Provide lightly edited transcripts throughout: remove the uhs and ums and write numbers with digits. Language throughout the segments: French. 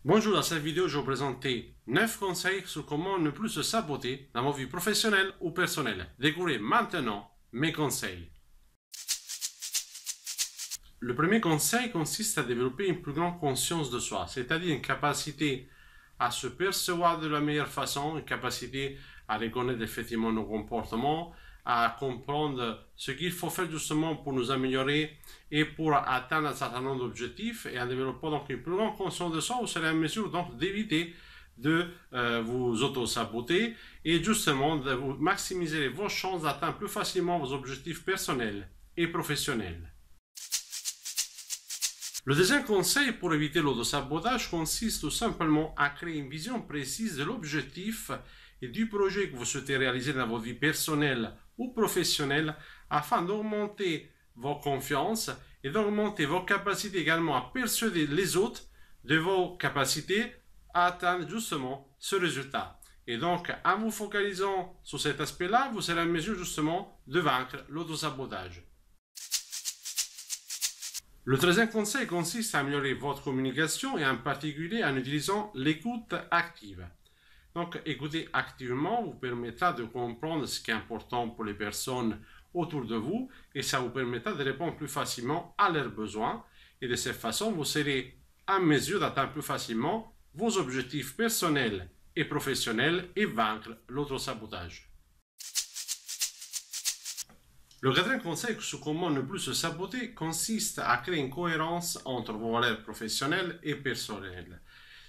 Bonjour, dans cette vidéo, je vais vous présenter 9 conseils sur comment ne plus se saboter dans votre vie professionnelle ou personnelle. Découvrez maintenant mes conseils. Le premier conseil consiste à développer une plus grande conscience de soi, c'est-à-dire une capacité à se percevoir de la meilleure façon, une capacité à reconnaître effectivement nos comportements, à comprendre ce qu'il faut faire justement pour nous améliorer et pour atteindre un certain nombre d'objectifs. Et en développant donc une plus grande conscience de soi, vous serez en mesure donc d'éviter de vous auto-saboter et justement de vous maximiser vos chances d'atteindre plus facilement vos objectifs personnels et professionnels. Le deuxième conseil pour éviter l'autosabotage consiste tout simplement à créer une vision précise de l'objectif et du projet que vous souhaitez réaliser dans votre vie personnelle ou professionnelle afin d'augmenter vos confiances et d'augmenter vos capacités également à persuader les autres de vos capacités à atteindre justement ce résultat. Et donc, en vous focalisant sur cet aspect-là, vous serez en mesure justement de vaincre l'autosabotage. Le troisième conseil consiste à améliorer votre communication et en particulier en utilisant l'écoute active. Donc, écouter activement vous permettra de comprendre ce qui est important pour les personnes autour de vous et ça vous permettra de répondre plus facilement à leurs besoins. Et de cette façon, vous serez en mesure d'atteindre plus facilement vos objectifs personnels et professionnels et vaincre l'autosabotage. Le quatrième conseil sur comment ne plus se saboter consiste à créer une cohérence entre vos valeurs professionnelles et personnelles.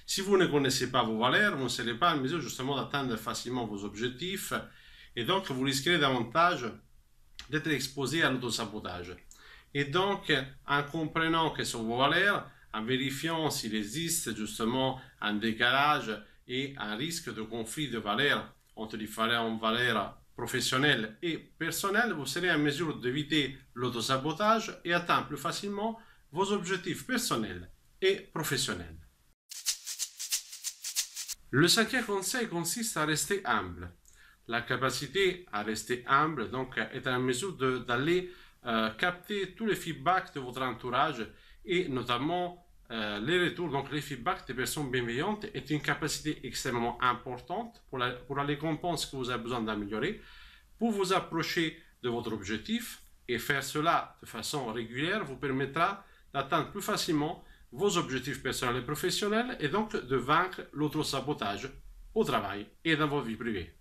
Si vous ne connaissez pas vos valeurs, vous ne serez pas en mesure justement d'atteindre facilement vos objectifs et donc vous risquerez davantage d'être exposé à l'autosabotage. Et donc, en comprenant quelles sont vos valeurs, en vérifiant s'il existe justement un décalage et un risque de conflit de valeurs entre différentes valeurs professionnelles et personnelles, vous serez en mesure d'éviter l'autosabotage et atteindre plus facilement vos objectifs personnels et professionnels. Le cinquième conseil consiste à rester humble. La capacité à rester humble donc, est en mesure d'aller capter tous les feedbacks de votre entourage et notamment les retours, donc les feedbacks des personnes bienveillantes est une capacité extrêmement importante pour la récompense que vous avez besoin d'améliorer, pour vous approcher de votre objectif et faire cela de façon régulière vous permettra d'atteindre plus facilement vos objectifs personnels et professionnels et donc de vaincre l'autosabotage au travail et dans votre vie privée.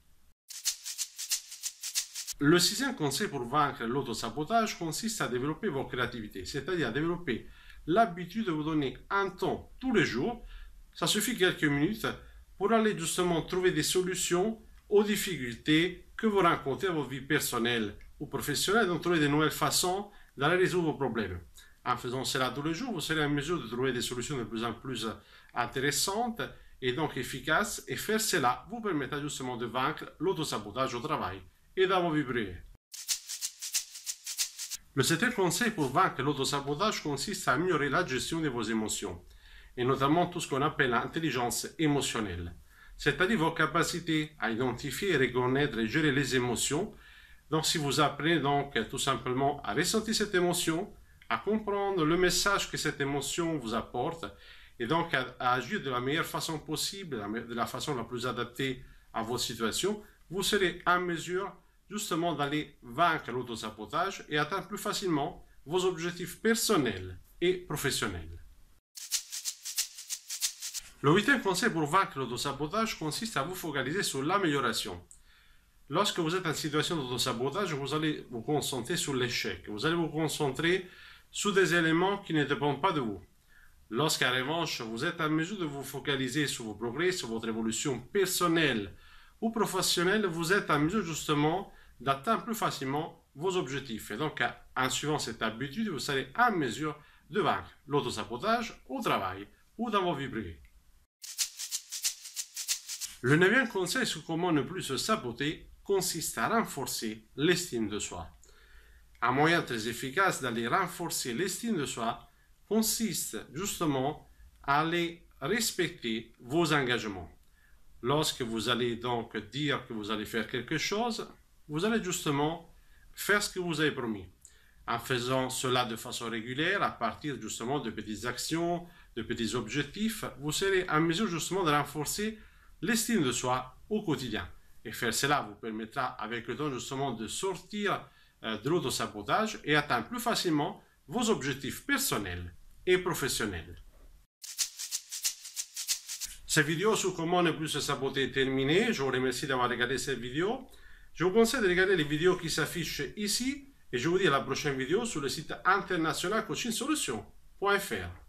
Le sixième conseil pour vaincre l'autosabotage consiste à développer votre créativité, c'est-à-dire à développer l'habitude de vous donner un temps tous les jours, ça suffit quelques minutes, pour aller justement trouver des solutions aux difficultés que vous rencontrez dans votre vie personnelle ou professionnelle, donc trouver de nouvelles façons d'aller résoudre vos problèmes. En faisant cela tous les jours, vous serez en mesure de trouver des solutions de plus en plus intéressantes et donc efficaces, et faire cela vous permettra justement de vaincre l'autosabotage au travail et dans vos vies privées. Le septième conseil pour vaincre l'autosabotage consiste à améliorer la gestion de vos émotions, et notamment tout ce qu'on appelle l'intelligence émotionnelle, c'est-à-dire vos capacités à identifier, reconnaître et gérer les émotions. Donc si vous apprenez donc tout simplement à ressentir cette émotion, à comprendre le message que cette émotion vous apporte, et donc à agir de la meilleure façon possible, de la façon la plus adaptée à votre situation, vous serez en mesure justement d'aller vaincre l'autosabotage et atteindre plus facilement vos objectifs personnels et professionnels. Le huitième conseil pour vaincre l'autosabotage consiste à vous focaliser sur l'amélioration. Lorsque vous êtes en situation d'autosabotage, vous allez vous concentrer sur l'échec. Vous allez vous concentrer sur des éléments qui ne dépendent pas de vous. Lorsqu'en revanche, vous êtes en mesure de vous focaliser sur vos progrès, sur votre évolution personnelle ou professionnelle, vous êtes en mesure justement d'atteindre plus facilement vos objectifs. Et donc, en suivant cette habitude, vous serez en mesure de vaincre l'autosabotage au travail ou dans vos vies privées. Le neuvième conseil sur comment ne plus se saboter consiste à renforcer l'estime de soi. Un moyen très efficace d'aller renforcer l'estime de soi consiste justement à aller respecter vos engagements. Lorsque vous allez donc dire que vous allez faire quelque chose, vous allez justement faire ce que vous avez promis. En faisant cela de façon régulière, à partir justement de petites actions, de petits objectifs, vous serez en mesure justement de renforcer l'estime de soi au quotidien. Et faire cela vous permettra avec le temps justement de sortir de l'autosabotage et atteindre plus facilement vos objectifs personnels et professionnels. Cette vidéo sur comment ne plus se saboter est terminée. Je vous remercie d'avoir regardé cette vidéo. Je vous conseille de regarder les vidéos qui s'affichent ici et je vous dis à la prochaine vidéo sur le site international coachingsolutions.fr.